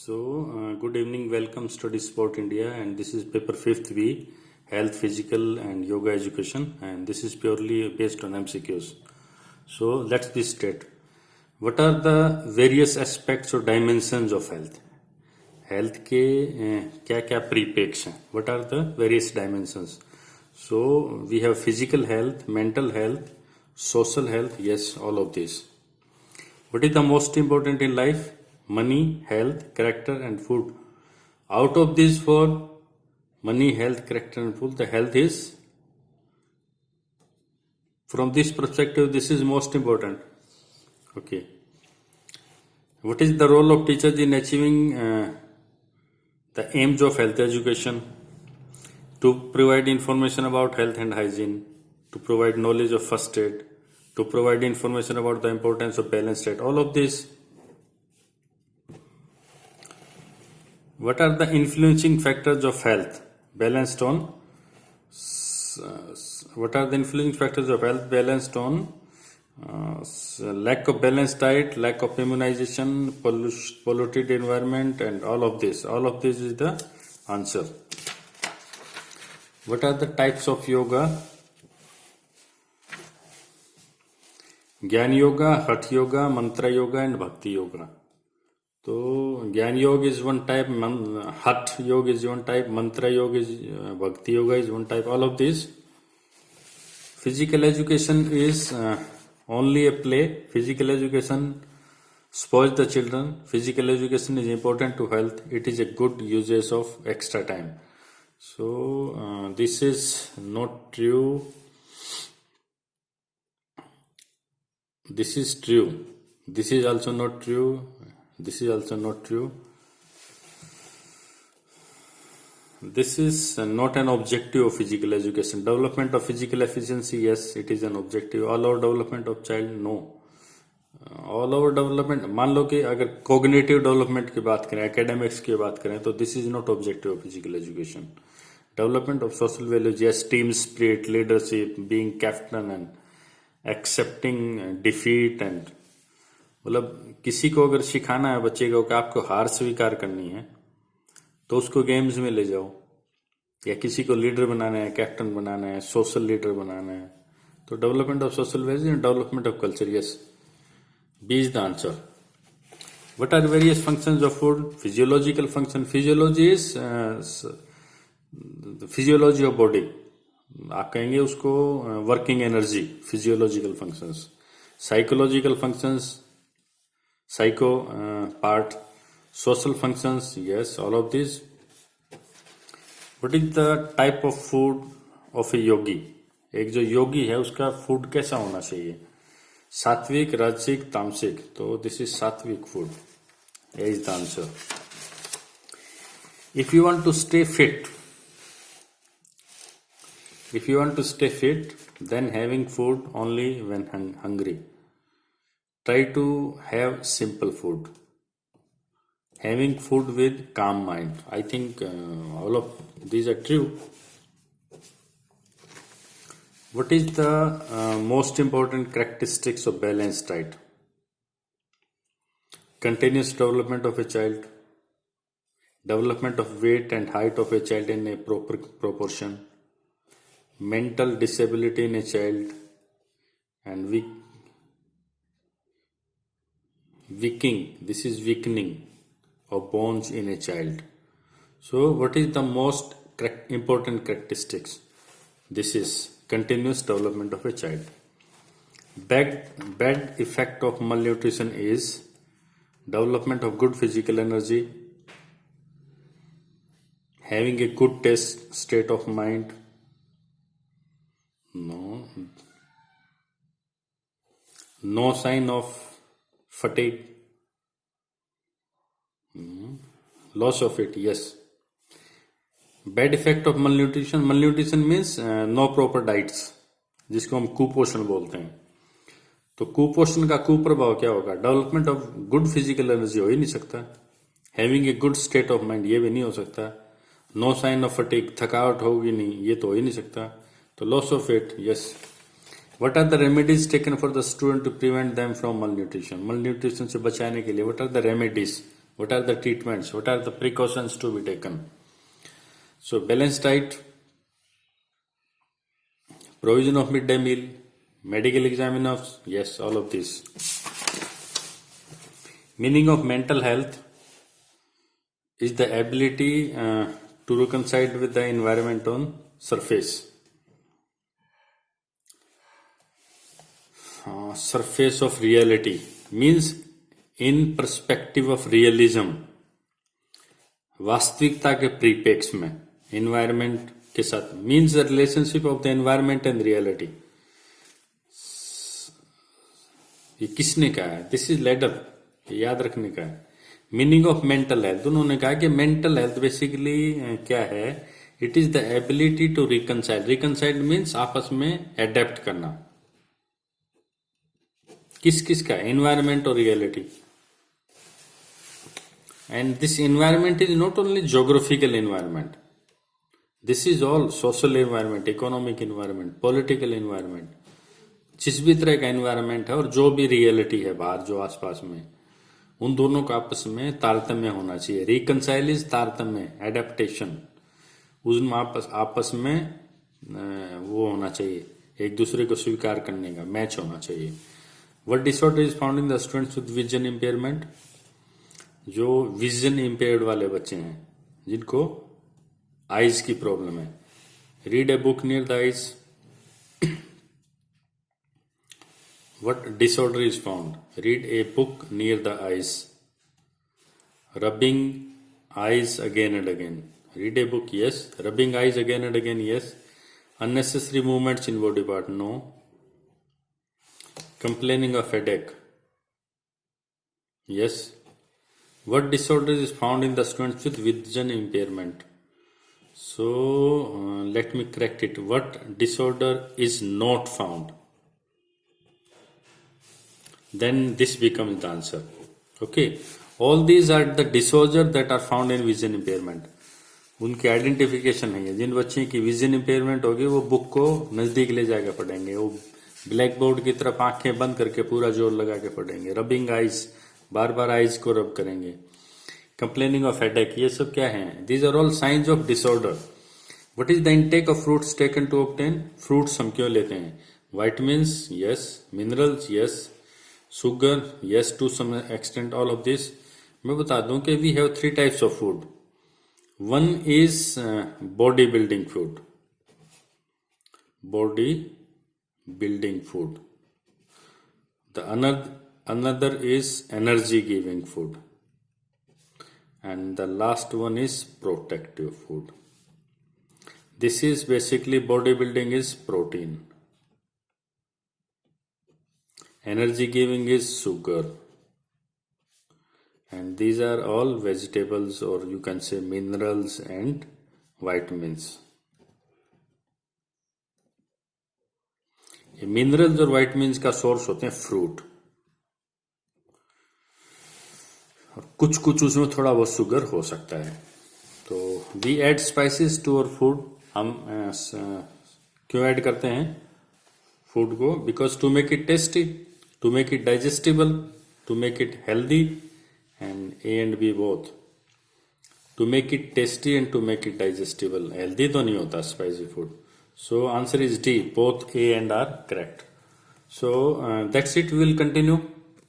Good evening, welcome Study Sport India, and this is paper 5th B, Health, Physical and Yoga Education, and this is purely based on MCQs. So let's be straight. What are the various aspects or dimensions of health? Health के क्या क्या परिपेक्ष हैं? What are the various dimensions? So we have physical health, mental health, social health, yes, all of these. What is the most important in life? Money, health, character and food. Out of these four, money, health, character and food, the health is, from this perspective, this is most important. Okay. What is the role of teachers in achieving the aims of health education? To provide information about health and hygiene, to provide knowledge of first aid, to provide information about the importance of balanced diet. All of this. What are the influencing factors of health? Balanced on. What are the influencing factors of health balanced on? Lack of balanced diet, lack of immunization, polluted environment, and all of this. All of this is the answer. What are the types of yoga? Jnana yoga, Hatha yoga, mantra yoga, and bhakti yoga. So Jnana yoga is one type, Hatha yoga is one type, mantra yoga is bhakti yoga is one type. All of these. Physical education is only a play. Physical education spoils the children. Physical education is important to health. It is a good usage of extra time. So this is not true. This is true. This is also not true. This is also not true. This is not an objective of physical education. Development of physical efficiency, yes, it is an objective. All over development of child, no. All over development, मान लो कि अगर cognitive development की बात करें, academics की बात करें, तो this is not objective of physical education. Development of social values, yes, team spirit, leadership, being captain and accepting defeat and मतलब किसी को अगर सिखाना है बच्चे को कि आपको हार स्वीकार करनी है तो उसको गेम्स में ले जाओ, या किसी को लीडर बनाना है, कैप्टन बनाना है, सोशल लीडर बनाना है, तो development of social values and development of culture, yes, B is the answer. What are various functions of food? Physiological function. Physiology is physiology of body. आप कहेंगे उसको working energy, physiological functions. Psychological functions, psycho part. Social functions, yes, all of these. What is the type of food of a yogi? एक जो योगी है उसका food कैसा होना चाहिए? सात्विक, राजसिक, तामसिक. तो दिस इज सात्विक food. A is the answer. If you want to stay fit, then having food only when hungry. Try to have simple food. Having food with calm mind. I think all of these are true. What is the most important characteristics of balanced diet? Continuous development of a child. Development of weight and height of a child in a proper proportion. Mental disability in a child. And this is weakening of bones in a child. So what is the most important characteristics? This is continuous development of a child. Bad effect of malnutrition is development of good physical energy, having a good state of mind. No sign of fatigue. Loss of it, yes. Bad effect of malnutrition. Malnutrition means no proper diets, जिसको हम कुपोषण बोलते हैं. तो कुपोषण का कुप्रभाव क्या होगा? Development of good physical energy हो ही नहीं सकता. Having a good state of mind, ये भी नहीं हो सकता. नो साइन ऑफ फटीग, थकावट होगी नहीं, ये तो हो ही नहीं सकता. तो loss of it, yes. What are the remedies taken for the student to prevent them from malnutrition? Malnutrition से बचाने के लिए what are the remedies? what are the treatments, what are the precautions to be taken. So balanced diet, provision of midday meal, medical examiners, yes, all of this. Meaning of mental health is the ability to reconcile with the environment on surface. Surface of reality means in perspective of realism, वास्तविकता के प्रीपेक्स में environment के साथ, means the relationship of the environment and reality. ये किसने कहा है? This is ladder, याद रखने का है. मीनिंग ऑफ मेंटल हेल्थ, उन्होंने कहा कि मेंटल हेल्थ बेसिकली क्या है? It is the ability to reconcile. Reconcile means आपस में एडेप्ट करना. किस किस का? एनवायरमेंट और रियलिटी. And this environment is not only geographical environment, this is all social environment, economic environment, political environment. जिस भी तरह का एनवायरमेंट है और जो भी रियलिटी है बाहर जो आसपास में, उन दोनों का आपस में तारतम्य होना चाहिए. रिकनसाइल इज तारतम्य, एडेप्टेशन. उन आपस में वो होना चाहिए, एक दूसरे को स्वीकार करने का, मैच होना चाहिए. What disorder is found in the students with vision impairment? जो विजन इम्पेयर्ड वाले बच्चे हैं, जिनको आईज की प्रॉब्लम है. Read a book near the eyes. What disorder is found? Read a book near the eyes. Rubbing eyes again and again. Read a book, yes. Rubbing eyes again and again, yes. Unnecessary movements in body part, no. Complaining of headache, yes. What disorder is found in the students with vision impairment? So let me correct it. What disorder is not found? Then this becomes the answer. Okay, all these are the disorders that are found in vision impairment. उनके identification है. जिन बच्चे की vision impairment होगी वो book को नजदीक ले जाकर पढ़ेंगे, वो ब्लैक बोर्ड की तरफ आंखें बंद करके पूरा जोर लगा के पढ़ेंगे. रबिंग आइज, बार बार आइज को रब करेंगे. कंप्लेनिंग ऑफ हेडेक, ये सब क्या है? These are all science of disorder. What is the intake of fruits taken to obtain? Fruits हम क्यों लेते हैं? Vitamins, yes. Minerals, yes. Sugar, yes, to some extent all of this. मैं बता दूं कि we have 3 types of food. One is body building food. Body building food. The another is energy giving food. And the last one is protective food. This is basically body building is protein. Energy giving is sugar, and these are all vegetables, or you can say minerals and vitamins. ये minerals और vitamins का source होते हैं fruit, और कुछ कुछ उसमें थोड़ा बहुत शुगर हो सकता है. तो we add spices to our food. हम क्यों ऐड करते हैं फूड को? Because to make it tasty, to make it digestible, to make it healthy, and A and B both. To make it tasty and to make it digestible. Healthy तो नहीं होता spicy food. So answer is D. Both A and R correct. So that's it. We will continue.